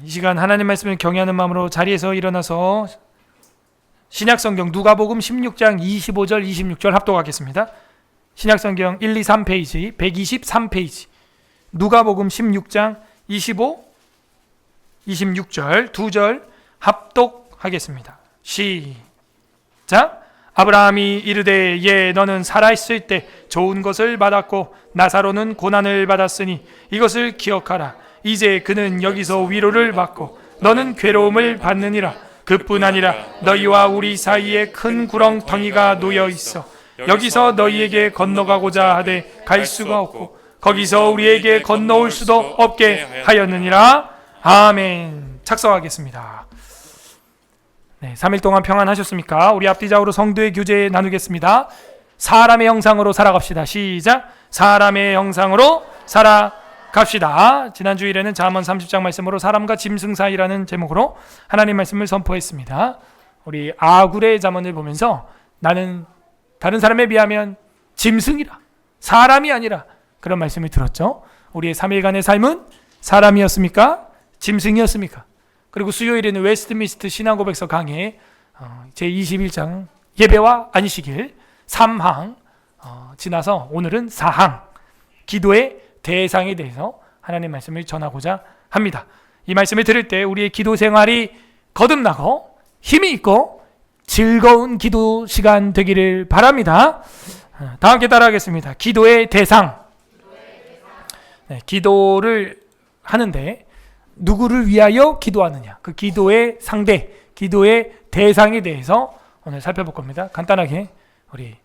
이 시간 하나님 말씀을 경외하는 마음으로 자리에서 일어나서 신약성경 누가복음 16장 25절 26절 합독하겠습니다. 신약성경 1, 2, 3페이지 123페이지 누가복음 16장 25, 26절 두 절 합독하겠습니다. 시작. 아브라함이 이르되 예 너는 살아있을 때 좋은 것을 받았고 나사로는 고난을 받았으니 이것을 기억하라. 이제 그는 여기서 위로를 받고 너는 괴로움을 받느니라. 그뿐 아니라 너희와 우리 사이에 큰 구렁텅이가 놓여 있어 여기서 너희에게 건너가고자 하되 갈 수가 없고 거기서 우리에게 건너올 수도 없게 하였느니라. 아멘. 착석하겠습니다. 네, 3일 동안 평안하셨습니까? 우리 앞뒤 좌우로 성도의 교제 나누겠습니다. 사람의 형상으로 살아갑시다. 시작. 사람의 형상으로 살아갑시다. 지난 주일에는 잠언 30장 말씀으로 사람과 짐승 사이라는 제목으로 하나님 말씀을 선포했습니다. 우리 아굴의 잠언을 보면서 나는 다른 사람에 비하면 짐승이라 사람이 아니라 그런 말씀을 들었죠. 우리의 3일간의 삶은 사람이었습니까? 짐승이었습니까? 그리고 수요일에는 웨스트민스터 신앙고백서 강의 제21장 예배와 안식일 3항 지나서 오늘은 4항 기도의 대상에 대해서 하나님 말씀을 전하고자 합니다. 이 말씀을 들을 때 우리의 기도 생활이 거듭나고 힘이 있고 즐거운 기도 시간 되기를 바랍니다. 다 함께 따라하겠습니다. 기도의 대상. 네, 기도를 하는데 누구를 위하여 기도하느냐, 그 기도의 상대, 기도의 대상에 대해서 오늘 살펴볼 겁니다. 간단하게 우리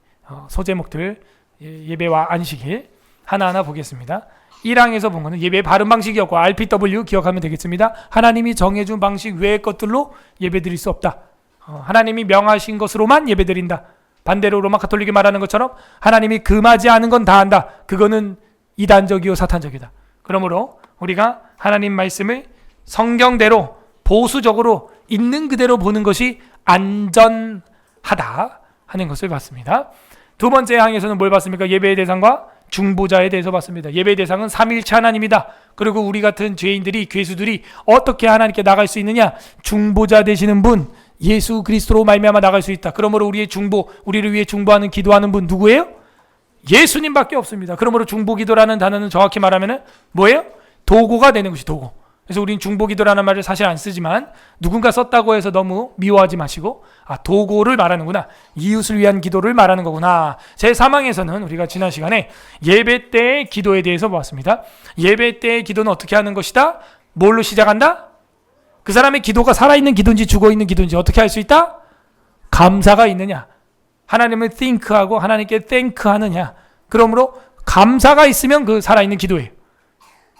소제목들 예배와 안식일 하나하나 보겠습니다. 1항에서 본 거는 예배의 바른 방식이었고 RPW 기억하면 되겠습니다. 하나님이 정해준 방식 외의 것들로 예배드릴 수 없다. 하나님이 명하신 것으로만 예배드린다. 반대로 로마 가톨릭이 말하는 것처럼 하나님이 금하지 않은 건 다 한다. 그거는 이단적이요 사탄적이다. 그러므로 우리가 하나님 말씀을 성경대로 보수적으로 있는 그대로 보는 것이 안전하다 하는 것을 봤습니다. 두 번째 항에서는 뭘 봤습니까? 예배의 대상과 중보자에 대해서 봤습니다. 예배의 대상은 삼위일체 하나님이다. 그리고 우리 같은 죄인들이, 괴수들이 어떻게 하나님께 나갈 수 있느냐? 중보자 되시는 분 예수 그리스도로 말미암아 나갈 수 있다. 그러므로 우리의 중보, 우리를 위해 중보하는 기도하는 분 누구예요? 예수님밖에 없습니다. 그러므로 중보기도라는 단어는 정확히 말하면 뭐예요? 도구가 되는 것이 도구. 그래서 우리는 중보기도라는 말을 사실 안 쓰지만 누군가 썼다고 해서 너무 미워하지 마시고 도구를 말하는구나. 이웃을 위한 기도를 말하는 거구나. 제3항에서는 우리가 지난 시간에 예배 때의 기도에 대해서 보았습니다. 예배 때의 기도는 어떻게 하는 것이다? 뭘로 시작한다? 그 사람의 기도가 살아있는 기도인지 죽어있는 기도인지 어떻게 알 수 있다? 감사가 있느냐. 하나님을 think하고 하나님께 thank하느냐. 그러므로 감사가 있으면 그 살아있는 기도예요.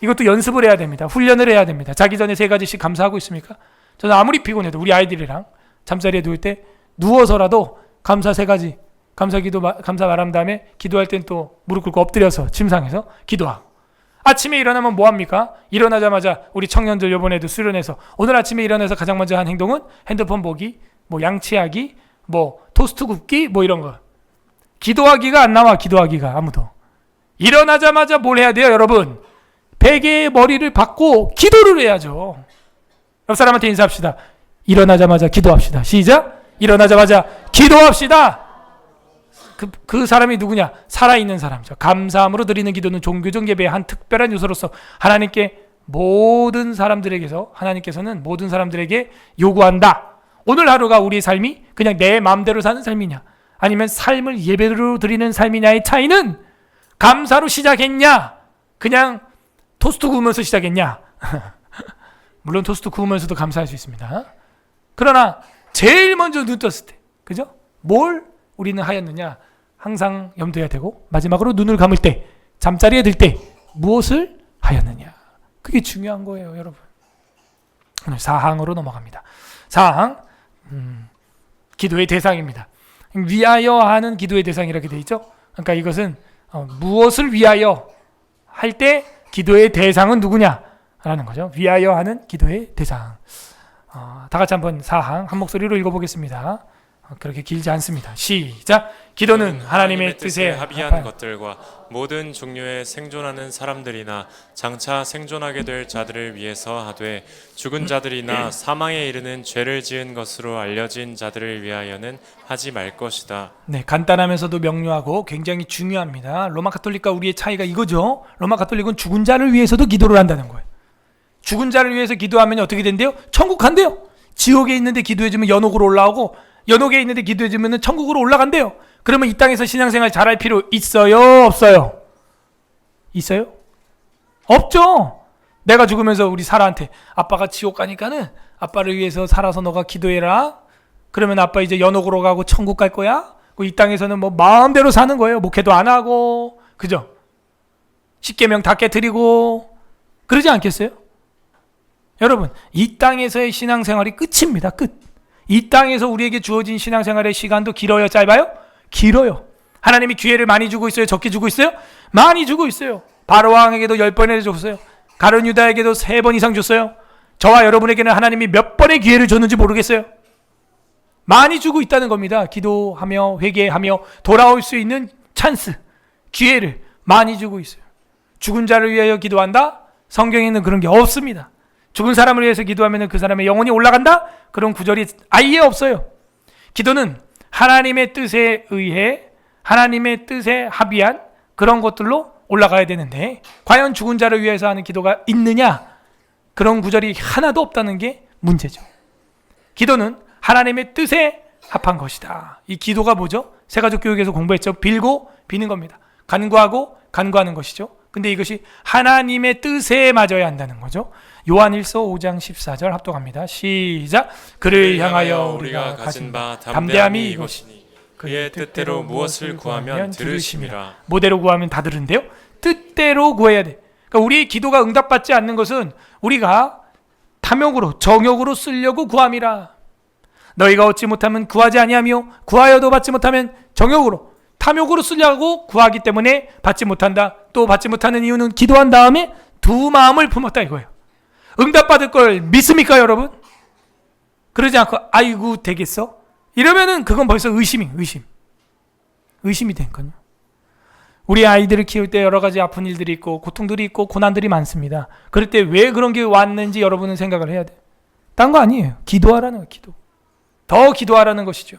이것도 연습을 해야 됩니다. 훈련을 해야 됩니다. 자기 전에 3가지씩 감사하고 있습니까? 저는 아무리 피곤해도 우리 아이들이랑 잠자리에 누울 때 누워서라도 감사 3가지 감사기도 감사 말한 다음에 기도할 땐 또 무릎 꿇고 엎드려서 침상에서 기도하고 아침에 일어나면 뭐합니까? 일어나자마자 우리 청년들 이번에도 수련해서 오늘 아침에 일어나서 가장 먼저 한 행동은 핸드폰 보기, 뭐 양치하기, 뭐 토스트 굽기, 뭐 이런 거. 기도하기가 안 나와. 기도하기가 아무도. 일어나자마자 뭘 해야 돼요 여러분? 베개의 머리를 박고 기도를 해야죠. 옆 사람한테 인사합시다. 일어나자마자 기도합시다. 시작. 일어나자마자 기도합시다. 그 사람이 누구냐? 살아있는 사람이죠. 감사함으로 드리는 기도는 종교적 예배의 한 특별한 요소로서 하나님께 모든 사람들에게서 하나님께서는 모든 사람들에게 요구한다. 오늘 하루가 우리의 삶이 그냥 내 마음대로 사는 삶이냐 아니면 삶을 예배로 드리는 삶이냐의 차이는 감사로 시작했냐 그냥 토스트 구우면서 시작했냐. 물론 토스트 구우면서도 감사할 수 있습니다. 그러나 제일 먼저 눈 떴을 때 그죠? 뭘 우리는 하였느냐 항상 염두해야 되고 마지막으로 눈을 감을 때 잠자리에 들 때 무엇을 하였느냐 그게 중요한 거예요 여러분. 오늘 4항으로 넘어갑니다. 4항 기도의 대상입니다. 위하여 하는 기도의 대상이라게 되어 있죠. 그러니까 이것은 무엇을 위하여 할 때 기도의 대상은 누구냐라는 거죠. 위하여 하는 기도의 대상. 다 같이 한번 4항 한 목소리로 읽어보겠습니다. 그렇게 길지 않습니다. 시작. 기도는 하나님의 뜻에 합의한 것들과 모든 종류의 생존하는 사람들이나 장차 생존하게 될 자들을 위해서 하되 죽은 자들이나 사망에 이르는 죄를 지은 것으로 알려진 자들을 위하여는 하지 말 것이다. 네, 간단하면서도 명료하고 굉장히 중요합니다. 로마 가톨릭과 우리의 차이가 이거죠. 로마 가톨릭은 죽은 자를 위해서도 기도를 한다는 거예요. 죽은 자를 위해서 기도하면 어떻게 된대요? 천국 간대요. 지옥에 있는데 기도해주면 연옥으로 올라오고, 연옥에 있는데 기도해주면 천국으로 올라간대요. 그러면 이 땅에서 신앙생활 잘할 필요 있어요? 없어요? 있어요? 없죠. 내가 죽으면서 우리 사라한테 아빠가 지옥 가니까는 아빠를 위해서 살아서 너가 기도해라. 그러면 아빠 이제 연옥으로 가고 천국 갈 거야? 이 땅에서는 뭐 마음대로 사는 거예요. 목회도 안 하고, 그죠? 십계명 다 깨트리고 그러지 않겠어요? 여러분, 이 땅에서의 신앙생활이 끝입니다. 끝. 이 땅에서 우리에게 주어진 신앙생활의 시간도 길어요? 짧아요? 길어요. 하나님이 기회를 많이 주고 있어요? 적게 주고 있어요? 많이 주고 있어요. 바로왕에게도 10번이나 줬어요. 가룟 유다에게도 3번 이상 줬어요. 저와 여러분에게는 하나님이 몇 번의 기회를 줬는지 모르겠어요. 많이 주고 있다는 겁니다. 기도하며 회개하며 돌아올 수 있는 찬스, 기회를 많이 주고 있어요. 죽은 자를 위하여 기도한다? 성경에는 그런 게 없습니다. 죽은 사람을 위해서 기도하면 그 사람의 영혼이 올라간다? 그런 구절이 아예 없어요. 기도는 하나님의 뜻에 의해 하나님의 뜻에 합의한 그런 것들로 올라가야 되는데, 과연 죽은 자를 위해서 하는 기도가 있느냐? 그런 구절이 하나도 없다는 게 문제죠. 기도는 하나님의 뜻에 합한 것이다. 이 기도가 뭐죠? 새가족 교육에서 공부했죠. 빌고 비는 겁니다. 간구하고 간구하는 것이죠. 근데 이것이 하나님의 뜻에 맞아야 한다는 거죠. 요한일서 5장 14절 합독합니다. 시작. 그를 향하여 우리가 가진 바 담대함이 이것이니 그의 뜻대로 무엇을 구하면 들으심이라. 뭐대로 구하면 다 들은데요? 뜻대로 구해야 돼. 그러니까 우리의 기도가 응답받지 않는 것은 우리가 탐욕으로 정욕으로 쓰려고 구함이라. 너희가 얻지 못하면 구하지 아니하며 구하여도 받지 못하면 정욕으로 탐욕으로 쓰려고 구하기 때문에 받지 못한다. 또 받지 못하는 이유는 기도한 다음에 두 마음을 품었다 이거예요. 응답받을 걸 믿습니까 여러분? 그러지 않고 아이고 되겠어? 이러면은 그건 벌써 의심이 되니까요. 우리 아이들을 키울 때 여러 가지 아픈 일들이 있고 고통들이 있고 고난들이 많습니다. 그럴 때 왜 그런 게 왔는지 여러분은 생각을 해야 돼요. 딴 거 아니에요. 기도하라는 거예요. 기도. 더 기도하라는 것이죠.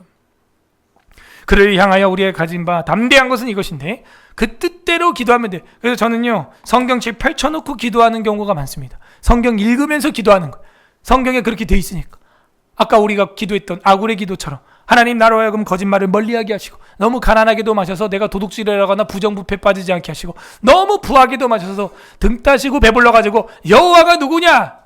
그를 향하여 우리의 가진 바 담대한 것은 이것인데 그 뜻대로 기도하면 돼요. 그래서 저는요, 성경책 펼쳐놓고 기도하는 경우가 많습니다. 성경 읽으면서 기도하는 거예요. 성경에 그렇게 돼 있으니까. 아까 우리가 기도했던 아굴의 기도처럼 하나님 나로 하여금 거짓말을 멀리하게 하시고, 너무 가난하게도 마셔서 내가 도둑질을 하거나 부정부패 빠지지 않게 하시고, 너무 부하게도 마셔서 등 따시고 배불러가지고 여호와가 누구냐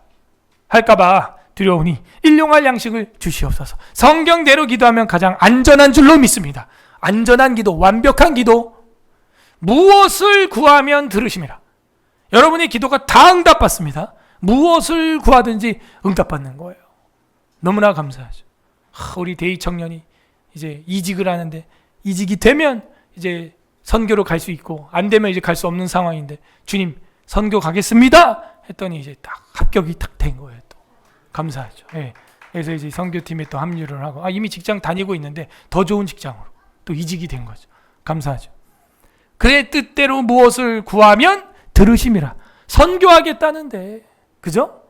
할까봐 두려우니 일용할 양식을 주시옵소서. 성경대로 기도하면 가장 안전한 줄로 믿습니다. 안전한 기도, 완벽한 기도. 무엇을 구하면 들으심이라. 여러분의 기도가 다 응답받습니다. 무엇을 구하든지 응답받는 거예요. 너무나 감사하죠. 우리 대의 청년이 이제 이직을 하는데, 이직이 되면 이제 선교로 갈 수 있고 안 되면 이제 갈 수 없는 상황인데, 주님 선교 가겠습니다 했더니 이제 딱 합격이 딱 된 거예요. 또 감사하죠. 예. 그래서 이제 선교팀에 또 합류를 하고, 이미 직장 다니고 있는데 더 좋은 직장으로 또 이직이 된 거죠. 감사하죠. 그의 뜻대로 무엇을 구하면 들으심이라. 선교하겠다는데, 그죠?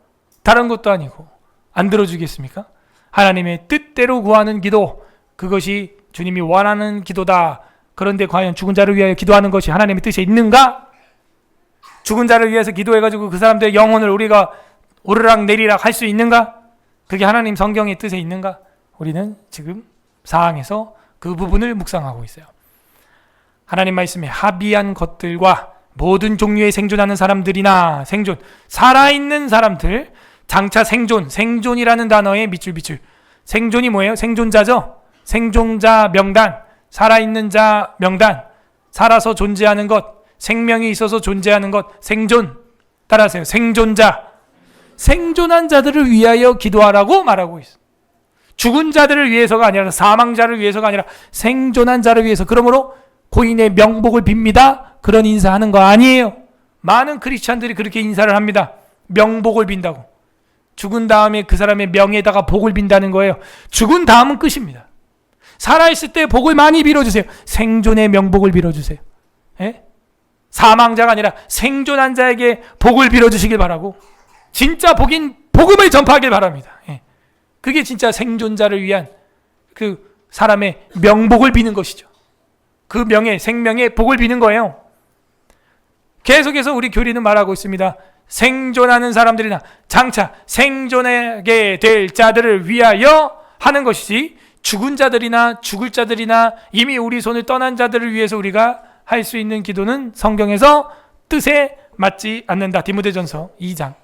다른 것도 아니고 안 들어주겠습니까? 하나님의 뜻대로 구하는 기도, 그것이 주님이 원하는 기도다. 그런데 과연 죽은 자를 위하여 기도하는 것이 하나님의 뜻에 있는가? 죽은 자를 위해서 기도해가지고 그 사람들의 영혼을 우리가 오르락 내리락 할 수 있는가? 그게 하나님 성경의 뜻에 있는가? 우리는 지금 사항에서 그 부분을 묵상하고 있어요. 하나님 말씀에 합의한 것들과 모든 종류의 생존하는 사람들이나 생존, 살아있는 사람들, 장차 생존이라는 단어의 밑줄. 생존이 뭐예요? 생존자죠? 생존자 명단, 살아있는 자 명단, 살아서 존재하는 것, 생명이 있어서 존재하는 것, 생존. 따라하세요. 생존자. 생존한 자들을 위하여 기도하라고 말하고 있어. 죽은 자들을 위해서가 아니라, 사망자를 위해서가 아니라 생존한 자를 위해서. 그러므로 고인의 명복을 빕니다. 그런 인사하는 거 아니에요. 많은 크리스찬들이 그렇게 인사를 합니다. 명복을 빈다고. 죽은 다음에 그 사람의 명에다가 복을 빈다는 거예요. 죽은 다음은 끝입니다. 살아있을 때 복을 많이 빌어주세요. 생존의 명복을 빌어주세요. 예? 사망자가 아니라 생존한 자에게 복을 빌어주시길 바라고, 진짜 복인 복음을 전파하길 바랍니다. 예. 그게 진짜 생존자를 위한 그 사람의 명복을 비는 것이죠. 그 생명의 복을 비는 거예요. 계속해서 우리 교리는 말하고 있습니다. 생존하는 사람들이나 장차 생존하게 될 자들을 위하여 하는 것이지, 죽은 자들이나 죽을 자들이나 이미 우리 손을 떠난 자들을 위해서 우리가 할 수 있는 기도는 성경에서 뜻에 맞지 않는다. 디모데전서 2장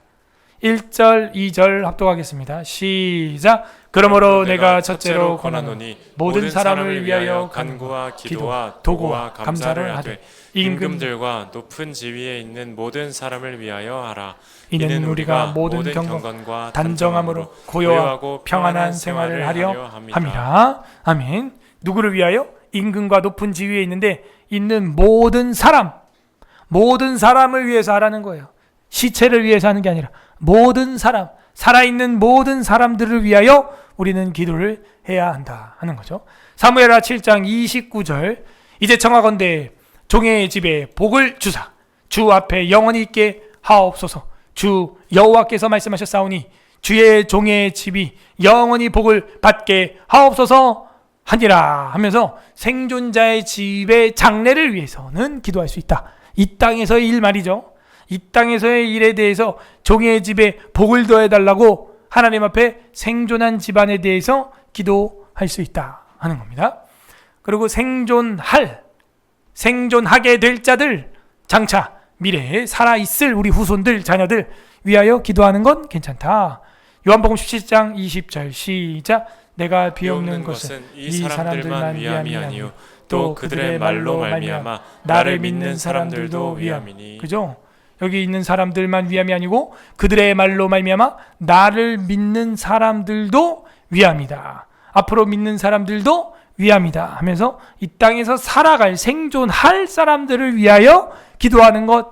1절 2절 합독하겠습니다. 시작. 그러므로 내가 첫째로 권하노니 모든 사람을 위하여 간구와 기도와 도구와 감사를 하되 임금들과 높은 지위에 있는 모든 사람을 위하여 하라. 이는 우리가 모든 경건과 단정함으로 고요하고 평안한 생활을 하려 함이라. 아멘. 누구를 위하여? 임금과 높은 지위에 있는 모든 사람을 위해서 하라는 거예요. 시체를 위해서 하는 게 아니라 모든 사람, 살아있는 모든 사람들을 위하여 우리는 기도를 해야 한다 하는 거죠. 사무엘하 7장 29절 이제 청하건대 종의 집에 복을 주사 주 앞에 영원히 있게 하옵소서. 주 여호와께서 말씀하셨사오니 주의 종의 집이 영원히 복을 받게 하옵소서 하니라 하면서 생존자의 집의 장래를 위해서는 기도할 수 있다. 이 땅에서의 일 말이죠. 이 땅에서의 일에 대해서 종의 집에 복을 더해달라고 하나님 앞에 생존한 집안에 대해서 기도할 수 있다 하는 겁니다. 그리고 생존하게 될 자들, 장차 미래에 살아있을 우리 후손들, 자녀들 위하여 기도하는 건 괜찮다. 요한복음 17장 20절 시작. 내가 비옵는 것은 이 사람들만 위함이 아니요 또 그들의 말로 말미암아 나를 믿는 사람들도 위함이니. 그죠? 여기 있는 사람들만 위함이 아니고 그들의 말로 말미암아 나를 믿는 사람들도 위함이다. 앞으로 믿는 사람들도 위함이다 하면서 이 땅에서 살아갈 생존할 사람들을 위하여 기도하는 것.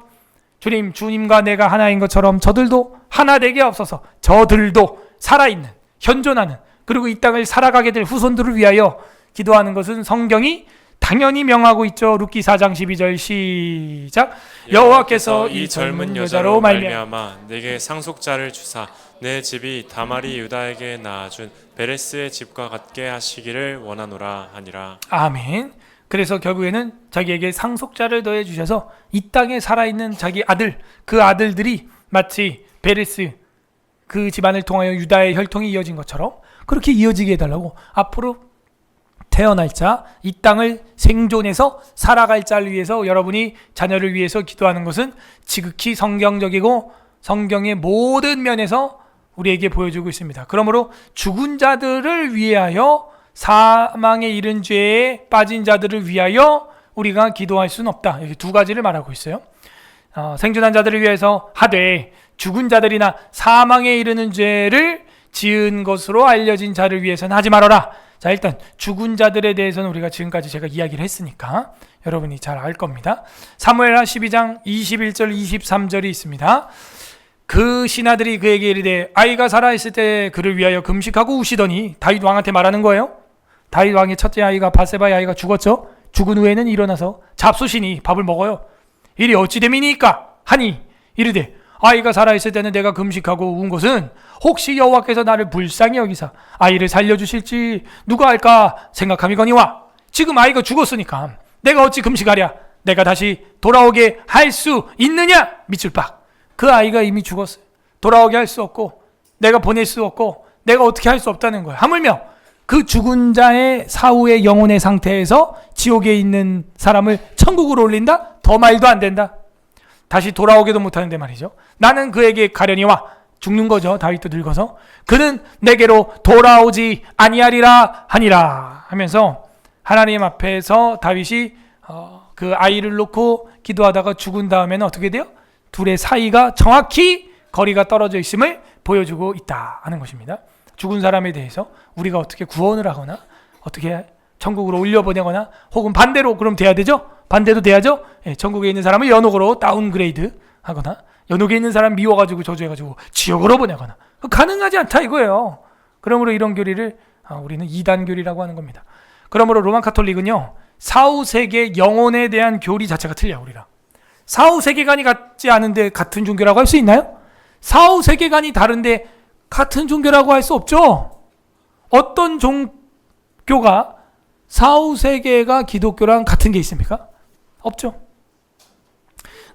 주님과 내가 하나인 것처럼 저들도 하나 되게 없어서 저들도 살아있는 현존하는 그리고 이 땅을 살아가게 될 후손들을 위하여 기도하는 것은 성경이 당연히 명하고 있죠. 룻기 4장 12절 시작. 여호와께서 이 젊은 여자로 말미암아 내게 상속자를 주사 내 집이 다말이 유다에게 낳아준 베레스의 집과 같게 하시기를 원하노라 하니라. 아멘. 그래서 결국에는 자기에게 상속자를 더해 주셔서 이 땅에 살아있는 자기 아들, 그 아들들이 마치 베레스 그 집안을 통하여 유다의 혈통이 이어진 것처럼 그렇게 이어지게 해달라고, 앞으로 태어날 자, 이 땅을 생존해서 살아갈 자를 위해서 여러분이 자녀를 위해서 기도하는 것은 지극히 성경적이고 성경의 모든 면에서 우리에게 보여주고 있습니다. 그러므로 죽은 자들을 위하여, 사망에 이른 죄에 빠진 자들을 위하여 우리가 기도할 수는 없다. 이렇게 두 가지를 말하고 있어요. 생존한 자들을 위해서 하되 죽은 자들이나 사망에 이르는 죄를 지은 것으로 알려진 자를 위해서는 하지 말아라. 자, 일단 죽은 자들에 대해서는 우리가 지금까지 제가 이야기를 했으니까 여러분이 잘 알 겁니다. 사무엘하 12장 21절 23절이 있습니다. 그 신하들이 그에게 이르되 아이가 살아있을 때 그를 위하여 금식하고 우시더니, 다윗 왕한테 말하는 거예요. 다윗 왕의 첫째 아이가 바세바의 아이가 죽었죠. 죽은 후에는 일어나서 잡수시니 밥을 먹어요. 이리 어찌 됨이니까 하니 이르되 아이가 살아있을 때는 내가 금식하고 운 것은 혹시 여호와께서 나를 불쌍히 여기사 아이를 살려주실지 누가 알까 생각함이거니와 지금 아이가 죽었으니까 내가 어찌 금식하랴. 내가 다시 돌아오게 할 수 있느냐. 밑줄 박. 그 아이가 이미 죽었어요. 돌아오게 할 수 없고 내가 보낼 수 없고 내가 어떻게 할 수 없다는 거예요. 하물며 그 죽은 자의 사후의 영혼의 상태에서 지옥에 있는 사람을 천국으로 올린다? 더 말도 안 된다. 다시 돌아오게도 못하는데 말이죠. 나는 그에게 가려니와 죽는 거죠. 다윗도 늙어서 그는 내게로 돌아오지 아니하리라 하니라 하면서 하나님 앞에서 다윗이 그 아이를 놓고 기도하다가 죽은 다음에는 어떻게 돼요? 둘의 사이가 정확히 거리가 떨어져 있음을 보여주고 있다 하는 것입니다. 죽은 사람에 대해서 우리가 어떻게 구원을 하거나 어떻게 천국으로 올려보내거나 혹은 반대로 그럼 돼야 되죠? 반대도 돼야죠? 예, 천국에 있는 사람을 연옥으로 다운그레이드 하거나 연옥에 있는 사람 미워가지고 저주해가지고 지옥으로 보내거나 가능하지 않다 이거예요. 그러므로 이런 교리를 우리는 이단교리라고 하는 겁니다. 그러므로 로마 카톨릭은요, 사후세계 영혼에 대한 교리 자체가 틀려요. 우리랑 사후세계관이 같지 않은데 같은 종교라고 할 수 있나요? 사후세계관이 다른데 같은 종교라고 할 수 없죠. 어떤 종교가 사후세계가 기독교랑 같은 게 있습니까? 없죠.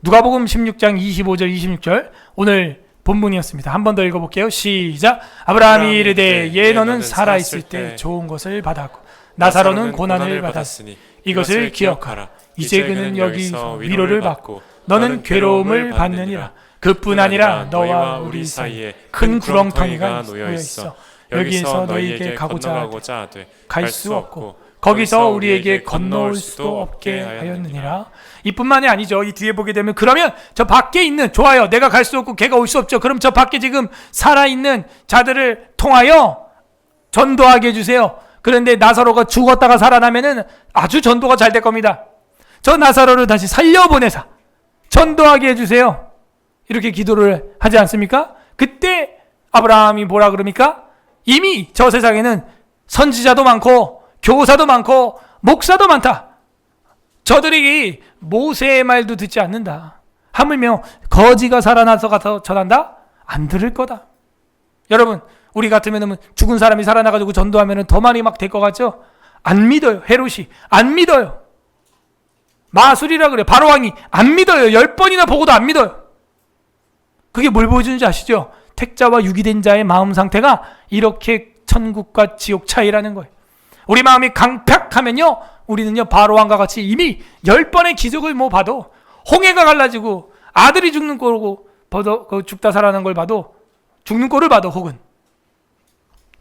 누가복음 16장 25절 26절 오늘 본문이었습니다. 한 번 더 읽어볼게요. 시작. 아브라함이 이르되 예 너는 살아있을 때 좋은 것을 받았고 나사로는 고난을 받았으니 이것을 기억하라. 이제 그는 여기서 위로를 받고 너는 괴로움을 받느니라. 그뿐 아니라 너와 우리 사이에 큰 구렁텅이가 놓여 있어 여기에서 너희에게 가고자 하되 갈 수 없고 거기서 우리에게 건너올 수도 없게 하였느니라. 이뿐만이 아니죠. 이 뒤에 보게 되면 그러면 저 밖에 있는, 좋아요, 내가 갈 수 없고 걔가 올 수 없죠. 그럼 저 밖에 지금 살아있는 자들을 통하여 전도하게 해주세요. 그런데 나사로가 죽었다가 살아나면은 아주 전도가 잘 될 겁니다. 저 나사로를 다시 살려보내사 전도하게 해주세요. 이렇게 기도를 하지 않습니까? 그때 아브라함이 뭐라 그럽니까? 이미 저 세상에는 선지자도 많고 교사도 많고 목사도 많다. 저들이 모세의 말도 듣지 않는다. 하물며 거지가 살아나서 가서 전한다? 안 들을 거다. 여러분, 우리 같으면 죽은 사람이 살아나가지고 전도하면 더 많이 막 될 것 같죠? 안 믿어요. 헤롯이 안 믿어요. 마술이라 그래요. 바로왕이 안 믿어요. 10번이나 보고도 안 믿어요. 그게 뭘 보여주는지 아시죠? 택자와 유기된 자의 마음 상태가 이렇게 천국과 지옥 차이라는 거예요. 우리 마음이 강팍하면요, 우리는요 바로왕과 같이 이미 10번의 기적을 뭐 봐도, 홍해가 갈라지고 아들이 죽는 꼴고 죽다 살아난 걸 봐도, 죽는 꼴을 봐도 혹은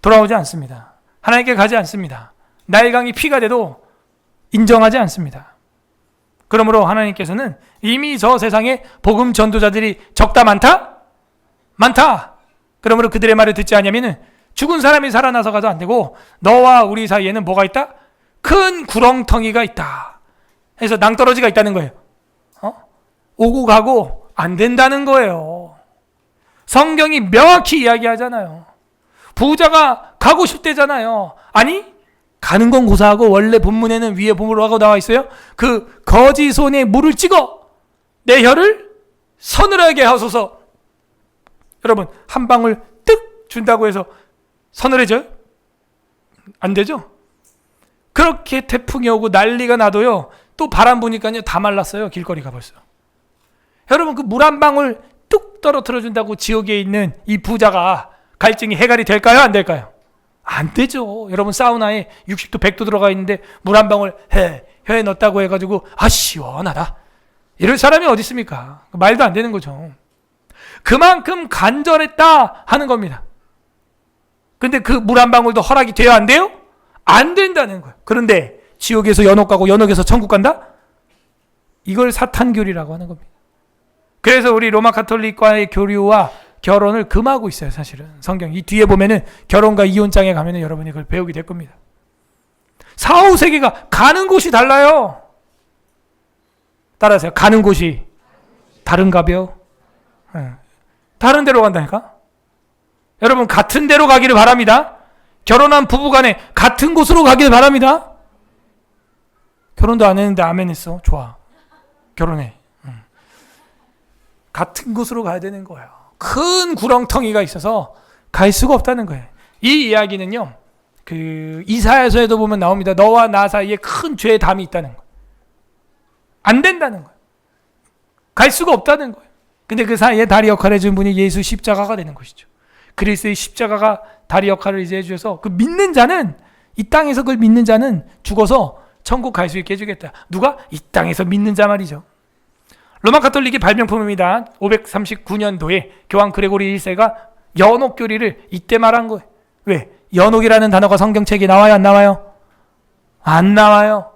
돌아오지 않습니다. 하나님께 가지 않습니다. 나일강이 피가 돼도 인정하지 않습니다. 그러므로 하나님께서는 이미 저 세상에 복음 전도자들이 적다 많다? 많다. 그러므로 그들의 말을 듣지 않으면 죽은 사람이 살아나서 가도 안 되고 너와 우리 사이에는 뭐가 있다? 큰 구렁텅이가 있다. 해서 낭떠러지가 있다는 거예요. 오고 가고 안 된다는 거예요. 성경이 명확히 이야기하잖아요. 부자가 가고 싶대잖아요. 아니, 가는 건 고사하고 원래 본문에는 위에 뭐라고 나와 있어요? 그 거지 손에 물을 찍어 내 혀를 서늘하게 하소서. 여러분, 한 방울 뜩 준다고 해서 서늘해져요? 안 되죠? 그렇게 태풍이 오고 난리가 나도요, 또 바람 부니까요 다 말랐어요. 길거리가 벌써. 여러분, 그 물 한 방울 뚝 떨어뜨려 준다고 지옥에 있는 이 부자가 갈증이 해갈이 될까요? 안 될까요? 안 되죠. 여러분, 사우나에 60도 100도 들어가 있는데 물 한 방울 혀에 넣었다고 해가지고 시원하다 이럴 사람이 어디 있습니까? 말도 안 되는 거죠. 그만큼 간절했다 하는 겁니다. 근데 그 물 한 방울도 허락이 돼요? 안 돼요? 안 된다는 거예요. 그런데 지옥에서 연옥 가고 연옥에서 천국 간다? 이걸 사탄교리라고 하는 겁니다. 그래서 우리 로마 카톨릭과의 교류와 결혼을 금하고 있어요. 사실은 성경 이 뒤에 보면은 결혼과 이혼장에 가면은 여러분이 그걸 배우게 될 겁니다. 사후 세계가 가는 곳이 달라요. 따라하세요. 가는 곳이 다른가벼? 다른 데로 간다니까? 여러분, 같은 데로 가기를 바랍니다. 결혼한 부부간에 같은 곳으로 가기를 바랍니다. 결혼도 안 했는데 아멘 했어. 좋아. 결혼해. 같은 곳으로 가야 되는 거예요. 큰 구렁텅이가 있어서 갈 수가 없다는 거예요. 이 이야기는요, 그 이사야서에도 보면 나옵니다. 너와 나 사이에 큰 죄의 담이 있다는 거예요. 안 된다는 거예요. 갈 수가 없다는 거예요. 근데 그 사이에 다리 역할을 해준 분이 예수 십자가가 되는 것이죠. 그리스도의 십자가가 다리 역할을 이제 해주셔서 그 믿는 자는, 이 땅에서 그걸 믿는 자는 죽어서 천국 갈 수 있게 해주겠다. 누가? 이 땅에서 믿는 자 말이죠. 로마 카톨릭의 발명품입니다. 539년도에 교황 그레고리 1세가 연옥교리를 이때 말한 거예요. 왜? 연옥이라는 단어가 성경책에 나와요? 안 나와요? 안 나와요.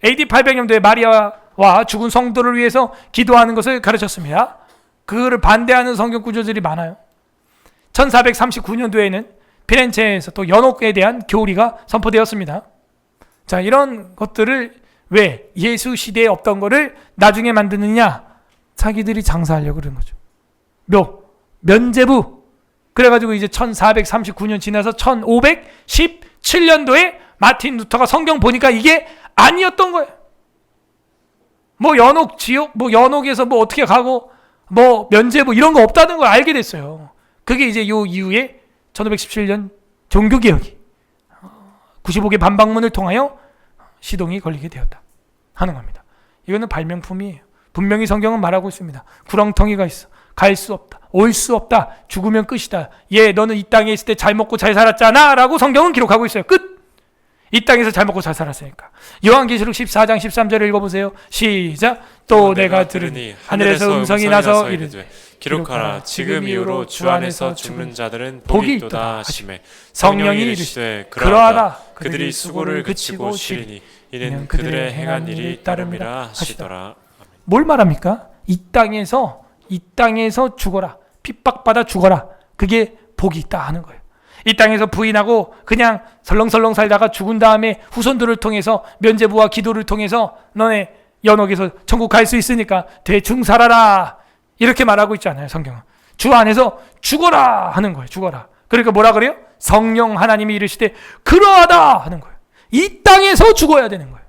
AD 800년도에 마리아와 죽은 성도를 위해서 기도하는 것을 가르쳤습니다. 그거를 반대하는 성경 구조들이 많아요. 1439년도에는 피렌체에서 또 연옥에 대한 교리가 선포되었습니다. 자, 이런 것들을 왜 예수 시대에 없던 거를 나중에 만드느냐? 자기들이 장사하려고 그러는 거죠. 면제부. 그래가지고 이제 1439년 지나서 1517년도에 마틴 루터가 성경 보니까 이게 아니었던 거예요. 뭐 연옥 지옥, 뭐 연옥에서 뭐 어떻게 가고 뭐 면제 뭐 이런 거 없다는 걸 알게 됐어요. 그게 이제 요 이후에 1517년 종교개혁이 95개 반박문을 통하여 시동이 걸리게 되었다 하는 겁니다. 이거는 발명품이에요. 분명히 성경은 말하고 있습니다. 구렁텅이가 있어. 갈 수 없다. 올 수 없다. 죽으면 끝이다. 너는 이 땅에 있을 때 잘 먹고 잘 살았잖아 라고 성경은 기록하고 있어요. 끝! 이 땅에서 잘 먹고 잘 살았으니까. 요한계시록 14장 13절을 읽어보세요. 시작. 또 내가 들으니 하늘에서 음성이 나서 이르되 기록하라. 지금 이후로 주 안에서 죽는 자들은 복이 있도다 하시매 성령이 이르시되 그러하다. 그들이 수고를 그치고 쉬리니 이는 그들의 행한 일이 따름이라 하시더라. 뭘 말합니까? 이 땅에서 죽어라. 핍박받아 죽어라. 그게 복이 있다 하는 거예요. 이 땅에서 부인하고 그냥 설렁설렁 살다가 죽은 다음에 후손들을 통해서 면죄부와 기도를 통해서 너네 연옥에서 천국 갈 수 있으니까 대충 살아라. 이렇게 말하고 있지 않아요, 성경은. 주 안에서 죽어라 하는 거예요. 죽어라. 그러니까 뭐라 그래요? 성령 하나님이 이르시되 그러하다 하는 거예요. 이 땅에서 죽어야 되는 거예요.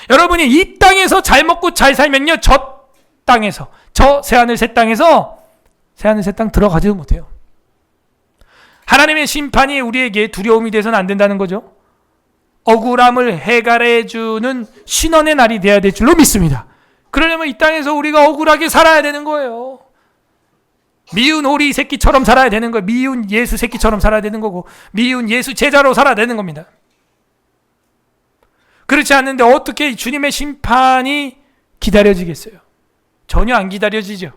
여러분이 이 땅에서 잘 먹고 잘 살면요, 저 땅에서, 저 새하늘 새 땅에서 새하늘 새 땅 들어가지도 못해요. 하나님의 심판이 우리에게 두려움이 돼서는 안 된다는 거죠. 억울함을 해결해주는 신원의 날이 돼야 될 줄로 믿습니다. 그러려면 이 땅에서 우리가 억울하게 살아야 되는 거예요. 미운 오리 새끼처럼 살아야 되는 거예요. 미운 예수 새끼처럼 살아야 되는 거고, 미운 예수 제자로 살아야 되는 겁니다. 그렇지 않는데 어떻게 주님의 심판이 기다려지겠어요? 전혀 안 기다려지죠.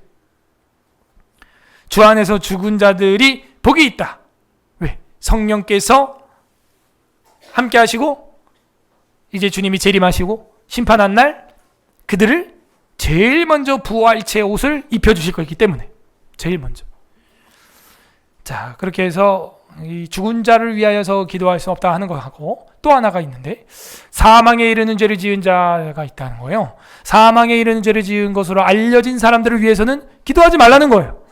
주 안에서 죽은 자들이 복이 있다. 왜? 성령께서 함께 하시고 이제 주님이 재림하시고 심판한 날 그들을 제일 먼저 부활체의 옷을 입혀주실 거기 때문에 제일 먼저. 자, 그렇게 해서 이 죽은 자를 위하여서 기도할 수 없다 하는 거하고 또 하나가 있는데 사망에 이르는 죄를 지은 자가 있다는 거예요. 사망에 이르는 죄를 지은 것으로 알려진 사람들을 위해서는 기도하지 말라는 거예요.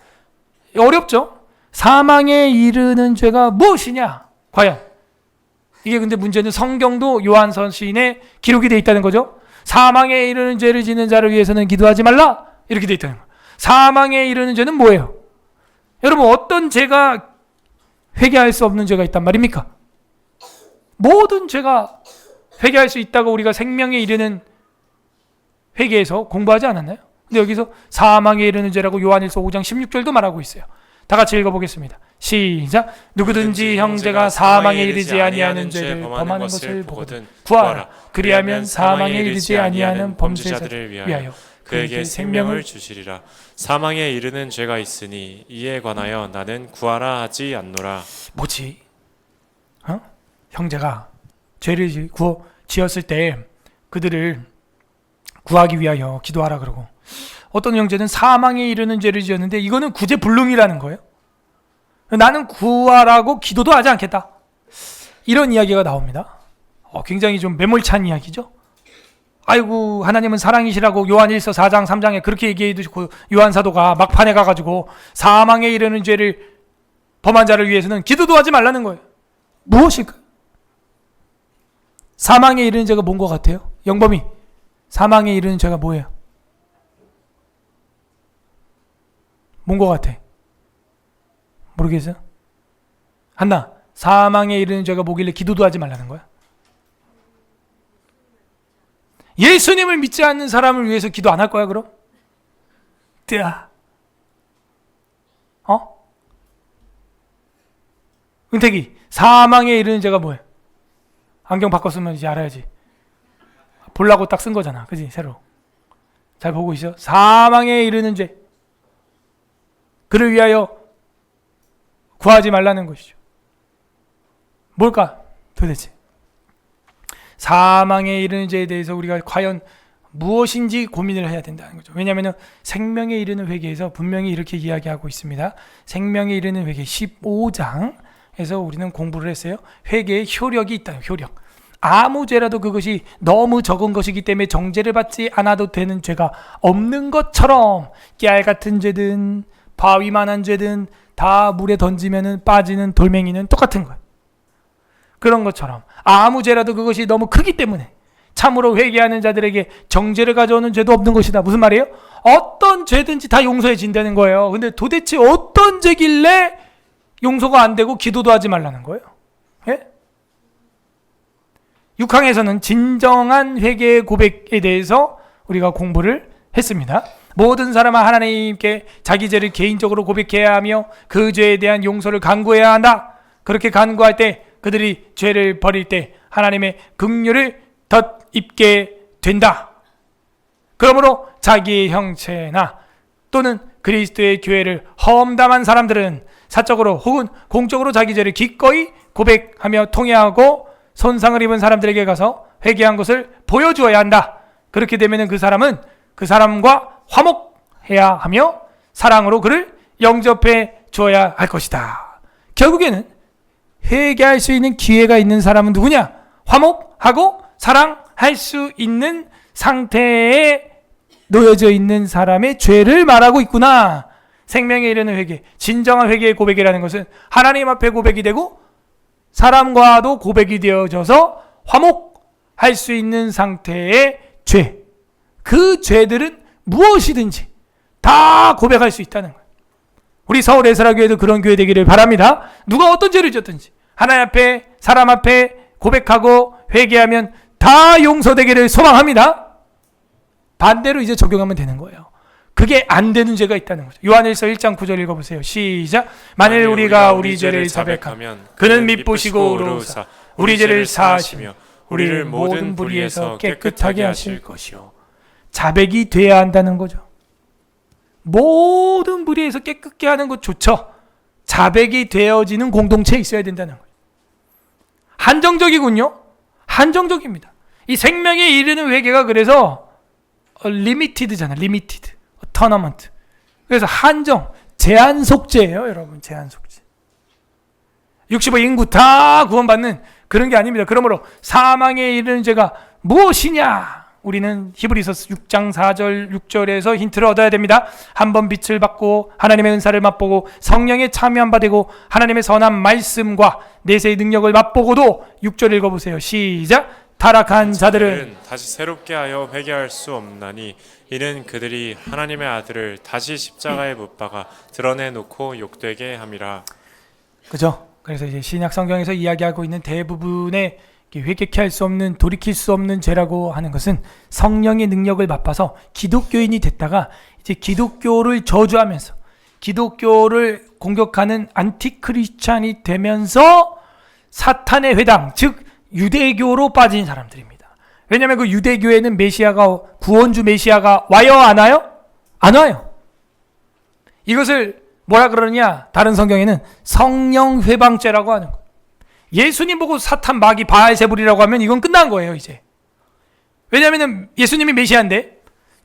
어렵죠? 사망에 이르는 죄가 무엇이냐? 과연 이게 근데 문제는 성경도 요한선 시인에 기록이 되어 있다는 거죠. 사망에 이르는 죄를 지는 자를 위해서는 기도하지 말라 이렇게 되어 있다는 거예요. 사망에 이르는 죄는 뭐예요? 여러분 어떤 죄가 회개할 수 없는 죄가 있단 말입니까? 모든 죄가 회개할 수 있다고 우리가 생명에 이르는 회개에서 공부하지 않았나요? 근데 여기서 사망에 이르는 죄라고 요한일서 5장 16절도 말하고 있어요. 다 같이 읽어보겠습니다. 시작. 누구든지 형제가 사망에 이르지 아니하는 죄를 범하는 것을 보거든 구하라. 그리하면 사망에 이르지 아니하는 범죄자들을 위하여 그에게 생명을 주시리라. 사망에 이르는 죄가 있으니 이에 관하여 나는 구하라 하지 않노라. 뭐지? 형제가 죄를 지었을 때 그들을 구하기 위하여 기도하라 그러고, 어떤 형제는 사망에 이르는 죄를 지었는데 이거는 구제불능이라는 거예요. 나는 구하라고 기도도 하지 않겠다. 이런 이야기가 나옵니다. 굉장히 좀 매몰찬 이야기죠. 아이고 하나님은 사랑이시라고 요한일서 4장 3장에 그렇게 얘기해도 요한 사도가 막판에 가가지고 사망에 이르는 죄를 범한 자를 위해서는 기도도 하지 말라는 거예요. 무엇일까? 사망에 이르는 죄가 뭔 것 같아요? 영범이 사망에 이르는 죄가 뭐예요? 뭔 것 같아? 모르겠어요? 한나, 사망에 이르는 죄가 뭐길래 기도도 하지 말라는 거야? 예수님을 믿지 않는 사람을 위해서 기도 안 할 거야 그럼? 뜨아. 은택이, 사망에 이르는 죄가 뭐예요? 안경 바꿨으면 이제 알아야지. 보려고 딱 쓴 거잖아. 그지? 새로. 잘 보고 있어? 사망에 이르는 죄. 그를 위하여 구하지 말라는 것이죠. 뭘까? 도대체. 사망에 이르는 죄에 대해서 우리가 과연 무엇인지 고민을 해야 된다는 거죠. 왜냐하면 생명에 이르는 회개에서 분명히 이렇게 이야기하고 있습니다. 생명에 이르는 회개 15장에서 우리는 공부를 했어요. 회개의 효력이 있다. 효력. 아무 죄라도 그것이 너무 적은 것이기 때문에 정죄를 받지 않아도 되는 죄가 없는 것처럼 깨알 같은 죄든 바위만한 죄든 다 물에 던지면 빠지는 돌멩이는 똑같은 거예요. 그런 것처럼 아무 죄라도 그것이 너무 크기 때문에 참으로 회개하는 자들에게 정죄를 가져오는 죄도 없는 것이다. 무슨 말이에요? 어떤 죄든지 다 용서해진다는 거예요. 근데 도대체 어떤 죄길래 용서가 안 되고 기도도 하지 말라는 거예요? 예? 6항에서는 진정한 회개의 고백에 대해서 우리가 공부를 했습니다. 모든 사람은 하나님께 자기 죄를 개인적으로 고백해야 하며 그 죄에 대한 용서를 간구해야 한다. 그렇게 간구할 때 그들이 죄를 버릴 때 하나님의 긍휼을 덧입게 된다. 그러므로 자기의 형체나 또는 그리스도의 교회를 험담한 사람들은 사적으로 혹은 공적으로 자기 죄를 기꺼이 고백하며 통회하고 손상을 입은 사람들에게 가서 회개한 것을 보여주어야 한다. 그렇게 되면 그 사람은 그 사람과 화목해야 하며 사랑으로 그를 영접해 주어야 할 것이다. 결국에는 회개할 수 있는 기회가 있는 사람은 누구냐? 화목하고 사랑할 수 있는 상태에 놓여져 있는 사람의 죄를 말하고 있구나. 생명에 이르는 회개, 진정한 회개의 고백이라는 것은 하나님 앞에 고백이 되고 사람과도 고백이 되어져서 화목할 수 있는 상태의 죄. 그 죄들은 무엇이든지 다 고백할 수 있다는 거예요. 우리 서울 에스라교회도 그런 교회 되기를 바랍니다. 누가 어떤 죄를 졌든지 하나님 앞에 사람 앞에 고백하고 회개하면 다 용서되기를 소망합니다. 반대로 이제 적용하면 되는 거예요. 그게 안 되는 죄가 있다는 거죠. 요한일서 1장 9절 읽어보세요. 시작. 만일 우리가 우리 죄를 자백하면 그는 미쁘시고 의로우사 우리 죄를 사하시며 우리를 모든 불의에서 깨끗하게 하실 것이요. 자백이 돼야 한다는 거죠. 모든 불의에서 깨끗게 하는 것 좋죠. 자백이 되어지는 공동체에 있어야 된다는 거예요. 한정적이군요. 한정적입니다. 이 생명에 이르는 회개가 그래서 리미티드잖아요. 리미티드. 터너먼트. 그래서 한정, 제한 속죄예요, 여러분. 제한 속죄. 65 인구 다 구원받는 그런 게 아닙니다. 그러므로 사망에 이르는 죄가 무엇이냐? 우리는 히브리서 6장 4절 6절에서 힌트를 얻어야 됩니다. 한번 빛을 받고 하나님의 은사를 맛보고 성령에 참여한 바 되고 하나님의 선한 말씀과 내세의 능력을 맛보고도 6절 읽어보세요. 시작. 타락한 자들은 다시 새롭게 하여 회개할 수 없나니 이는 그들이 하나님의 아들을 다시 십자가에 못 박아 드러내놓고 욕되게 함이라. 그죠? 그래서 이제 신약 성경에서 이야기하고 있는 대부분의 회개케 할 수 없는, 돌이킬 수 없는 죄라고 하는 것은 성령의 능력을 맛봐서 기독교인이 됐다가 이제 기독교를 저주하면서 기독교를 공격하는 안티크리스찬이 되면서 사탄의 회당, 즉 유대교로 빠진 사람들입니다. 왜냐하면 그 유대교에는 메시아가, 구원주 메시아가 와요 안 와요? 안 와요. 이것을 뭐라 그러느냐? 다른 성경에는 성령 회방죄라고 하는 거예요. 예수님 보고 사탄 마귀 바알세불이라고 하면 이건 끝난 거예요, 이제. 왜냐하면 예수님이 메시아인데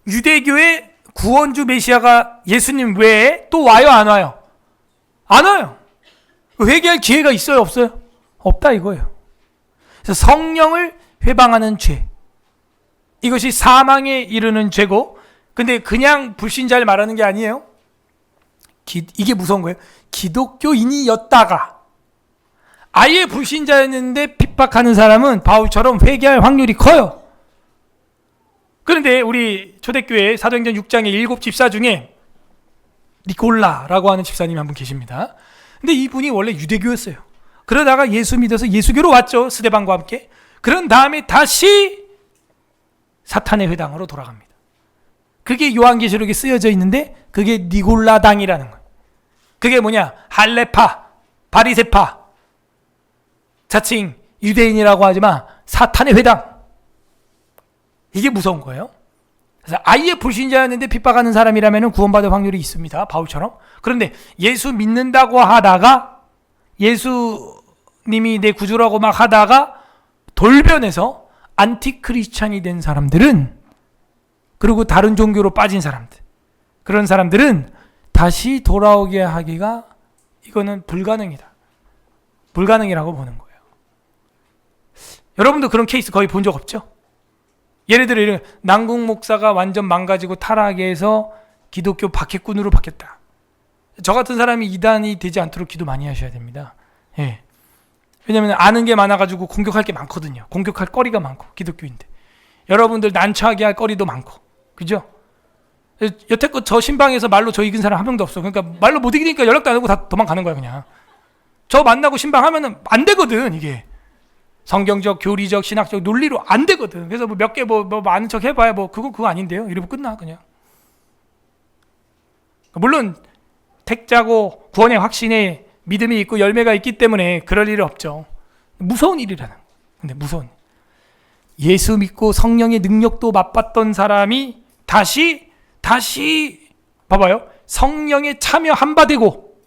유대교의 구원주 메시아가 예수님 외에 또 와요 안 와요? 안 와요. 회개할 기회가 있어요 없어요? 없다 이거예요. 그래서 성령을 회방하는 죄, 이것이 사망에 이르는 죄고, 근데 그냥 불신자를 말하는 게 아니에요. 이게 무서운 거예요. 기독교인이었다가 아예 불신자였는데 핍박하는 사람은 바울처럼 회개할 확률이 커요. 그런데 우리 초대교회 사도행전 6장의 7 집사 중에 니콜라라고 하는 집사님이 한 분 계십니다. 근데 이분이 원래 유대교였어요. 그러다가 예수 믿어서 예수교로 왔죠. 스데반과 함께. 그런 다음에 다시 사탄의 회당으로 돌아갑니다. 그게 요한계시록에 쓰여져 있는데 그게 니골라당이라는 거예요. 그게 뭐냐? 할레파, 바리새파, 자칭 유대인이라고 하지만 사탄의 회당. 이게 무서운 거예요. 그래서 아예 불신자였는데 핍박하는 사람이라면 구원받을 확률이 있습니다. 바울처럼. 그런데 예수 믿는다고 하다가 예수님이 내 구주라고 막 하다가 돌변해서 안티크리스찬이 된 사람들은, 그리고 다른 종교로 빠진 사람들, 그런 사람들은 다시 돌아오게 하기가 이거는 불가능이다. 불가능이라고 보는 거예요. 여러분도 그런 케이스 거의 본 적 없죠? 예를 들어 남궁 목사가 완전 망가지고 타락해서 기독교 박해꾼으로 바뀌었다. 저 같은 사람이 이단이 되지 않도록 기도 많이 하셔야 됩니다. 예. 왜냐하면 아는 게 많아가지고 공격할 게 많거든요. 공격할 거리가 많고, 기독교인데 여러분들 난처하게 할 거리도 많고, 그죠? 여태껏 저 신방에서 말로 저 이긴 사람 한 명도 없어. 그러니까 말로 못 이기니까 연락도 안 하고 다 도망가는 거야. 그냥 저 만나고 신방 하면은 안 되거든. 이게 성경적, 교리적, 신학적 논리로 안 되거든. 그래서 뭐 몇 개 뭐 아는 척 해봐야 뭐 그거 아닌데요. 이러면 끝나 그냥. 물론 택자고 구원의 확신에 믿음이 있고 열매가 있기 때문에 그럴 일은 없죠. 무서운 일이라는. 근데 무서운. 예수 믿고 성령의 능력도 맛봤던 사람이 다시 봐봐요. 성령에 참여 한바되고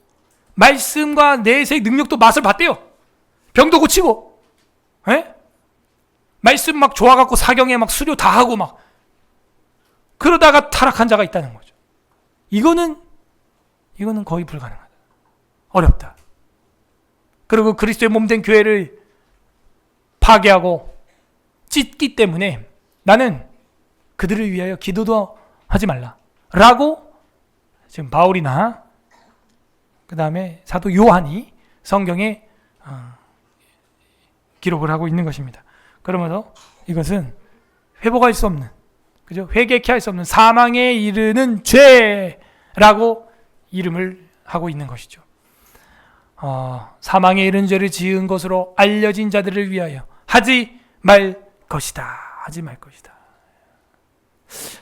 말씀과 내색 능력도 맛을 봤대요. 병도 고치고, 에? 말씀 막 좋아갖고 사경에 막 수료 다 하고 막 그러다가 타락한 자가 있다는 거죠. 이거는 거의 불가능하다. 어렵다. 그리고 그리스도의 몸된 교회를 파괴하고 찢기 때문에 나는 그들을 위하여 기도도 하지 말라 라고 지금 바울이나 그 다음에 사도 요한이 성경에 기록을 하고 있는 것입니다. 그러면서 이것은 회복할 수 없는, 그죠? 회개케 할 수 없는 사망에 이르는 죄라고 이름을 하고 있는 것이죠. 사망에 이르는 죄를 지은 것으로 알려진 자들을 위하여 하지 말 것이다. 하지 말 것이다.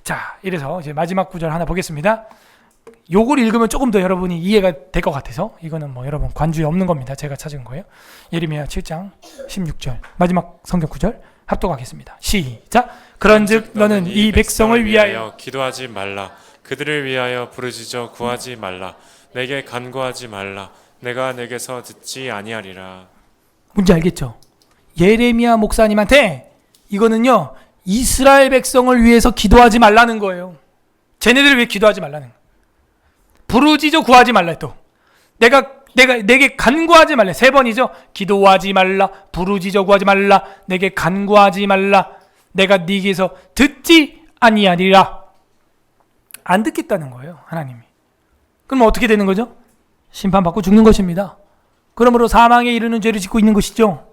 자, 이래서 이제 마지막 구절 하나 보겠습니다. 요걸 읽으면 조금 더 여러분이 이해가 될 것 같아서 이거는 뭐 여러분 관주에 없는 겁니다. 제가 찾은 거예요. 예레미야 7장 16절 마지막 성경 구절 합독하겠습니다. 시작. 그런즉 너는 이 백성을 위하여 기도하지 말라. 그들을 위하여 부르짖어 구하지 말라. 내게 간구하지 말라. 내가 내게서 듣지 아니하리라. 뭔지 알겠죠? 예레미야 목사님한테 이거는요, 이스라엘 백성을 위해서 기도하지 말라는 거예요. 쟤네들을 위해 기도하지 말라는 거예요. 부르짖어 구하지 말라. 또 내게 간구하지 말라. 3번이죠. 기도하지 말라, 부르짖어 구하지 말라, 내게 간구하지 말라. 내가 네게서 듣지 아니하리라. 안 듣겠다는 거예요, 하나님이. 그럼 어떻게 되는 거죠? 심판받고 죽는 것입니다. 그러므로 사망에 이르는 죄를 짓고 있는 것이죠.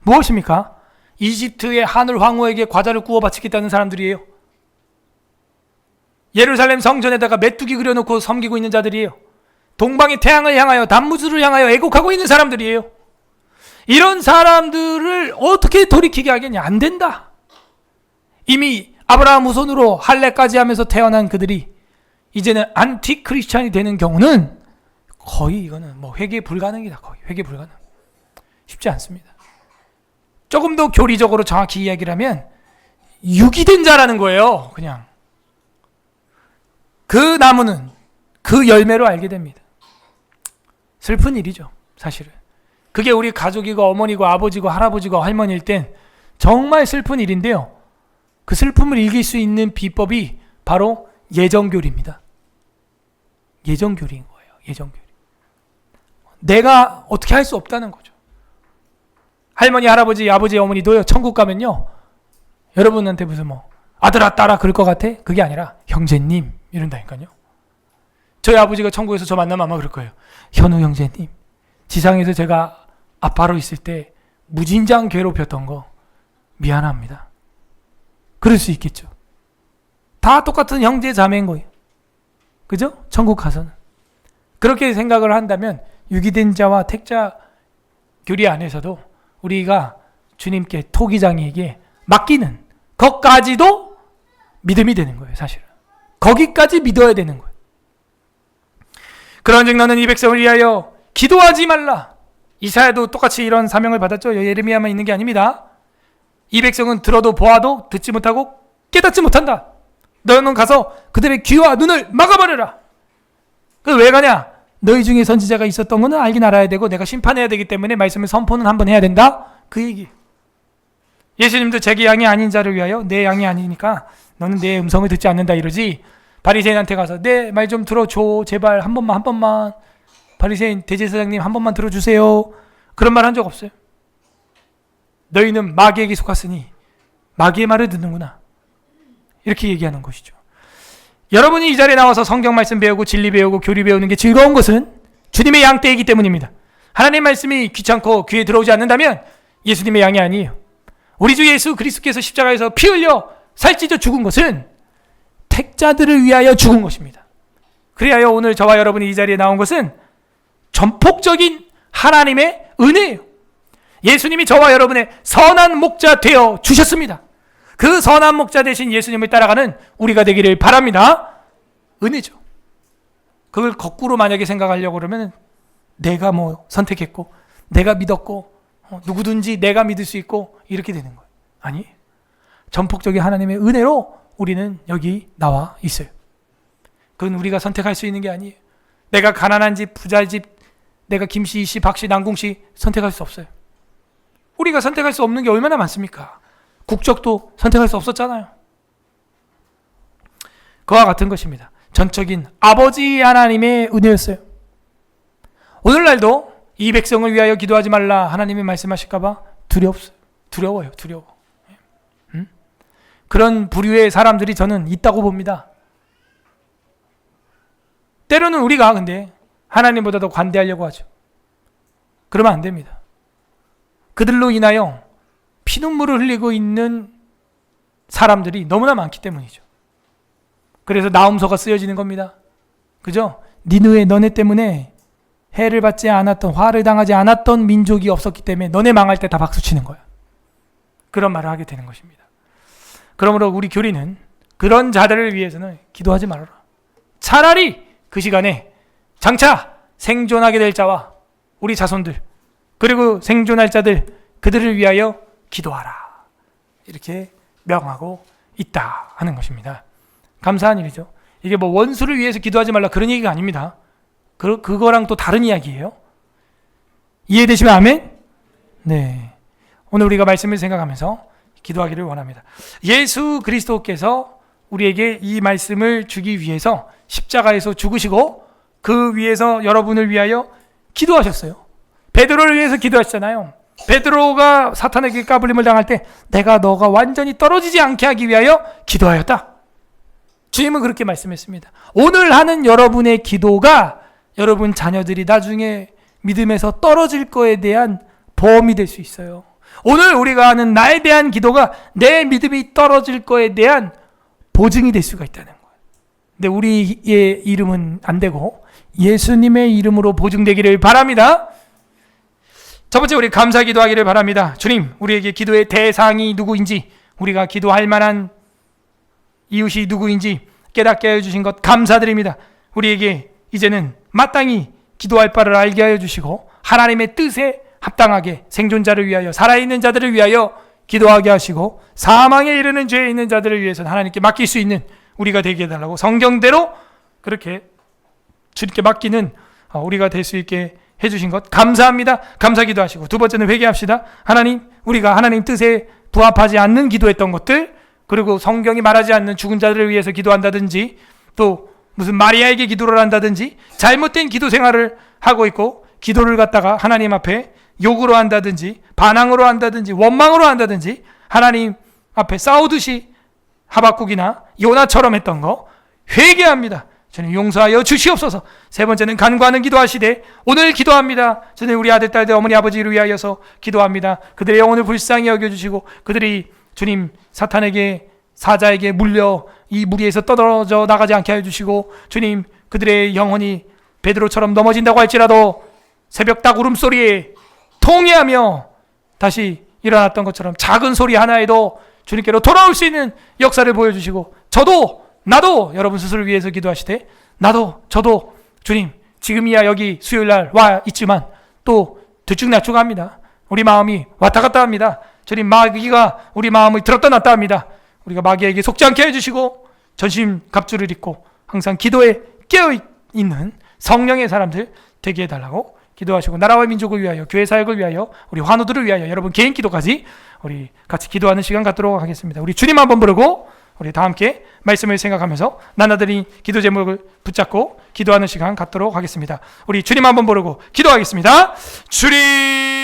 무엇입니까? 이집트의 하늘 황후에게 과자를 구워 바치겠다는 사람들이에요. 예루살렘 성전에다가 메뚜기 그려놓고 섬기고 있는 자들이에요. 동방의 태양을 향하여 단무스를 향하여 애곡하고 있는 사람들이에요. 이런 사람들을 어떻게 돌이키게 하겠냐? 안 된다. 이미 아브라함 후손으로 할례까지 하면서 태어난 그들이 이제는 안티 크리스찬이 되는 경우는 거의 이거는 뭐 회개 불가능이다. 거의 회개 불가능. 쉽지 않습니다. 조금 더 교리적으로 정확히 이야기를 하면 유기된 자라는 거예요. 그냥 그 나무는 그 열매로 알게 됩니다. 슬픈 일이죠, 사실은. 그게 우리 가족이고 어머니고 아버지고 할아버지고 할머니일 땐 정말 슬픈 일인데요. 그 슬픔을 이길 수 있는 비법이 바로 예정교리입니다. 예정교리인 거예요. 예정교리. 내가 어떻게 할 수 없다는 거죠. 할머니, 할아버지, 아버지, 어머니도요, 천국 가면요, 여러분한테 무슨 뭐 아들아 딸아 그럴 것 같아? 그게 아니라 형제님 이런다니까요. 저희 아버지가 천국에서 저 만나면 아마 그럴 거예요. 현우 형제님, 지상에서 제가 아빠로 있을 때 무진장 괴롭혔던 거 미안합니다. 그럴 수 있겠죠. 다 똑같은 형제 자매인 거예요. 그죠? 천국 가서는. 그렇게 생각을 한다면 유기된 자와 택자 교리 안에서도 우리가 주님께 토기장이에게 맡기는 것까지도 믿음이 되는 거예요. 사실은 거기까지 믿어야 되는 거예요. 그런즉 너는 이 백성을 위하여 기도하지 말라. 이사야도 똑같이 이런 사명을 받았죠. 예레미야만 있는 게 아닙니다. 이 백성은 들어도 보아도 듣지 못하고 깨닫지 못한다. 너는 가서 그들의 귀와 눈을 막아버려라. 그 왜 가냐? 너희 중에 선지자가 있었던 거는 알긴 알아야 되고 내가 심판해야 되기 때문에 말씀을 선포는 한번 해야 된다. 그 얘기. 예수님도 자기 양이 아닌 자를 위하여 내 양이 아니니까 너는 내 음성을 듣지 않는다 이러지. 바리새인한테 가서 내 말 좀 들어줘. 제발 한 번만. 바리새인 대제사장님 한 번만 들어주세요. 그런 말 한 적 없어요. 너희는 마귀에게 속았으니 마귀의 말을 듣는구나. 이렇게 얘기하는 것이죠. 여러분이 이 자리에 나와서 성경 말씀 배우고 진리 배우고 교리 배우는 게 즐거운 것은 주님의 양떼이기 때문입니다. 하나님 말씀이 귀찮고 귀에 들어오지 않는다면 예수님의 양이 아니에요. 우리 주 예수 그리스도께서 십자가에서 피 흘려 살찌져 죽은 것은 택자들을 위하여 죽은 것입니다. 그리하여 오늘 저와 여러분이 이 자리에 나온 것은 전폭적인 하나님의 은혜예요. 예수님이 저와 여러분의 선한 목자 되어 주셨습니다. 그 선한 목자 대신 예수님을 따라가는 우리가 되기를 바랍니다. 은혜죠. 그걸 거꾸로 만약에 생각하려고 그러면 내가 뭐 선택했고 내가 믿었고 누구든지 내가 믿을 수 있고 이렇게 되는 거예요. 아니, 전폭적인 하나님의 은혜로 우리는 여기 나와 있어요. 그건 우리가 선택할 수 있는 게 아니에요. 내가 가난한 집, 부자 집, 내가 김씨, 이씨, 박씨, 남궁씨 선택할 수 없어요. 우리가 선택할 수 없는 게 얼마나 많습니까? 국적도 선택할 수 없었잖아요. 그와 같은 것입니다. 전적인 아버지 하나님의 은혜였어요. 오늘날도 이 백성을 위하여 기도하지 말라 하나님이 말씀하실까봐 두려워요. 그런 부류의 사람들이 저는 있다고 봅니다. 때로는 우리가 근데 하나님보다 더 관대하려고 하죠. 그러면 안 됩니다. 그들로 인하여 피눈물을 흘리고 있는 사람들이 너무나 많기 때문이죠. 그래서 나음서가 쓰여지는 겁니다. 그죠? 니느웨 너네 때문에 해를 받지 않았던, 화를 당하지 않았던 민족이 없었기 때문에 너네 망할 때 다 박수치는 거야. 그런 말을 하게 되는 것입니다. 그러므로 우리 교리는 그런 자들을 위해서는 기도하지 말아라. 차라리 그 시간에 장차 생존하게 될 자와 우리 자손들 그리고 생존할 자들 그들을 위하여 기도하라. 이렇게 명하고 있다 하는 것입니다. 감사한 일이죠. 이게 뭐 원수를 위해서 기도하지 말라 그런 얘기가 아닙니다. 그거랑 또 다른 이야기예요. 이해되시면 아멘? 네. 오늘 우리가 말씀을 생각하면서 기도하기를 원합니다. 예수 그리스도께서 우리에게 이 말씀을 주기 위해서 십자가에서 죽으시고 그 위에서 여러분을 위하여 기도하셨어요. 베드로를 위해서 기도하셨잖아요. 베드로가 사탄에게 까불림을 당할 때 내가 너가 완전히 떨어지지 않게 하기 위하여 기도하였다. 주님은 그렇게 말씀했습니다. 오늘 하는 여러분의 기도가 여러분 자녀들이 나중에 믿음에서 떨어질 거에 대한 보험이 될 수 있어요. 오늘 우리가 하는 나에 대한 기도가 내 믿음이 떨어질 거에 대한 보증이 될 수가 있다는 거예요. 근데 우리의 이름은 안 되고 예수님의 이름으로 보증되기를 바랍니다. 첫 번째 우리 감사 기도하기를 바랍니다. 주님, 우리에게 기도의 대상이 누구인지, 우리가 기도할 만한 이웃이 누구인지 깨닫게 해주신 것 감사드립니다. 우리에게 이제는 마땅히 기도할 바를 알게 하여 주시고 하나님의 뜻에 합당하게 생존자를 위하여 살아있는 자들을 위하여 기도하게 하시고 사망에 이르는 죄에 있는 자들을 위해서는 하나님께 맡길 수 있는 우리가 되게 해달라고 성경대로 그렇게 주님께 맡기는 우리가 될 수 있게 해주신 것 감사합니다. 감사 기도하시고 두 번째는 회개합시다. 하나님, 우리가 하나님 뜻에 부합하지 않는 기도했던 것들, 그리고 성경이 말하지 않는 죽은 자들을 위해서 기도한다든지 또 무슨 마리아에게 기도를 한다든지 잘못된 기도 생활을 하고 있고 기도를 갖다가 하나님 앞에 욕으로 한다든지 반항으로 한다든지 원망으로 한다든지 하나님 앞에 싸우듯이 하박국이나 요나처럼 했던 거 회개합니다. 주님 용서하여 주시옵소서. 세 번째는 간구하는 기도하시되 오늘 기도합니다. 주님 우리 아들 딸들 어머니 아버지를 위하여서 기도합니다. 그들의 영혼을 불쌍히 여겨주시고 그들이 주님 사탄에게 사자에게 물려 이 무리에서 떨어져 나가지 않게 해주시고 주님 그들의 영혼이 베드로처럼 넘어진다고 할지라도 새벽 닭 울음소리에 통회하며 다시 일어났던 것처럼 작은 소리 하나에도 주님께로 돌아올 수 있는 역사를 보여주시고 나도 여러분 스스로를 위해서 기도하시되 저도 주님 지금이야 여기 수요일날 와 있지만 또 들쭉날쭉합니다. 우리 마음이 왔다 갔다 합니다. 주님 마귀가 우리 마음을 들었다 놨다 합니다. 우리가 마귀에게 속지 않게 해주시고 전심 갑주를 입고 항상 기도에 깨어있는 성령의 사람들 되게 해달라고 기도하시고 나라와 민족을 위하여 교회 사역을 위하여 우리 환우들을 위하여 여러분 개인 기도까지 우리 같이 기도하는 시간 갖도록 하겠습니다. 우리 주님 한번 부르고 우리 다 함께 말씀을 생각하면서 나눠드린 기도 제목을 붙잡고 기도하는 시간 갖도록 하겠습니다. 우리 주님 한번 부르고 기도하겠습니다. 주님